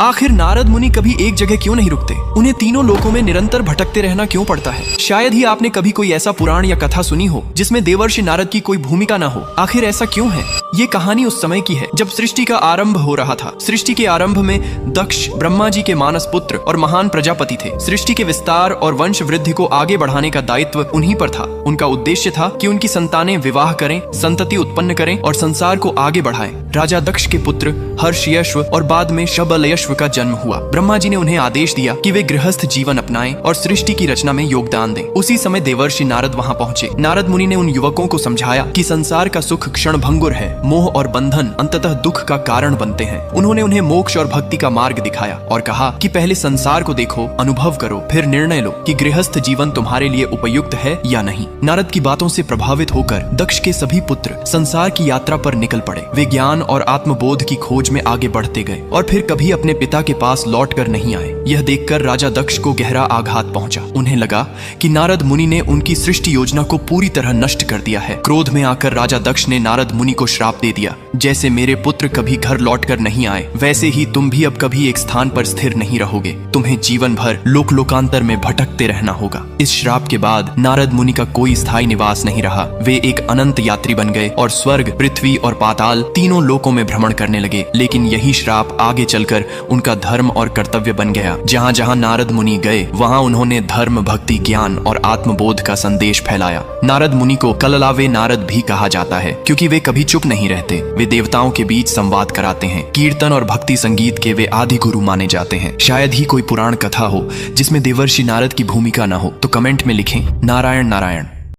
आखिर नारद मुनि कभी एक जगह क्यों नहीं रुकते? उन्हें तीनों लोकों में निरंतर भटकते रहना क्यों पड़ता है? शायद ही आपने कभी कोई ऐसा पुराण या कथा सुनी हो जिसमें देवर्षि नारद की कोई भूमिका न हो। आखिर ऐसा क्यों है? ये कहानी उस समय की है जब सृष्टि का आरंभ हो रहा था। सृष्टि के आरंभ में दक्ष ब्रह्मा जी के मानस पुत्र और महान प्रजापति थे। सृष्टि के विस्तार और वंश वृद्धि को आगे बढ़ाने का दायित्व उन्हीं पर था। उनका उद्देश्य था कि उनकी संतानें विवाह करें, संतति उत्पन्न करें और संसार को आगे बढ़ाएं। राजा दक्ष के पुत्र हर्षयश्व और बाद में शबलयश्व का जन्म हुआ। ब्रह्मा जी ने उन्हें आदेश दिया कि वे गृहस्थ जीवन अपनाएं और सृष्टि की रचना में योगदान दें। उसी समय देवर्षि नारद वहां पहुंचे। नारद मुनि ने उन युवकों को समझाया कि संसार का सुख क्षण भंगुर है, मोह और बंधन अंततः दुख का कारण बनते हैं। उन्होंने उन्हें मोक्ष और भक्ति का मार्ग दिखाया और कहा कि पहले संसार को देखो, अनुभव करो, फिर निर्णय लो कि गृहस्थ जीवन तुम्हारे लिए उपयुक्त है या नहीं। नारद की बातों से प्रभावित होकर दक्ष के सभी पुत्र संसार की यात्रा पर निकल पड़े। वे ज्ञान और आत्मबोध की खोज में आगे बढ़ते गए और फिर कभी अपने पिता के पास लौट कर नहीं आए। यह देखकर राजा दक्ष को गहरा आघात पहुंचा। उन्हें लगा कि नारद मुनि ने उनकी सृष्टि योजना को पूरी तरह नष्ट कर दिया है। क्रोध में आकर राजा दक्ष ने नारद मुनि को श्राप दे दिया, जैसे मेरे पुत्र कभी घर लौट कर नहीं आए, वैसे ही तुम भी अब कभी एक स्थान पर स्थिर नहीं रहोगे। तुम्हें जीवन भर लोक लोकांतर में भटकते रहना होगा। इस श्राप के बाद नारद मुनि का कोई स्थायी निवास नहीं रहा। वे एक अनंत यात्री बन गए और स्वर्ग, पृथ्वी और पाताल तीनों लोकों में भ्रमण करने लगे। लेकिन यही श्राप आगे चलकर उनका धर्म और कर्तव्य बन गया। जहाँ जहाँ नारद मुनि गए वहाँ उन्होंने धर्म, भक्ति, ज्ञान और आत्मबोध का संदेश फैलाया। नारद मुनि को कललावे नारद भी कहा जाता है क्योंकि वे कभी चुप नहीं रहते। वे देवताओं के बीच संवाद कराते हैं। कीर्तन और भक्ति संगीत के वे आदि गुरु माने जाते हैं। शायद ही कोई पुराण कथा हो जिसमें देवर्षि नारद की भूमिका न हो। तो कमेंट में लिखें नारायण नारायण।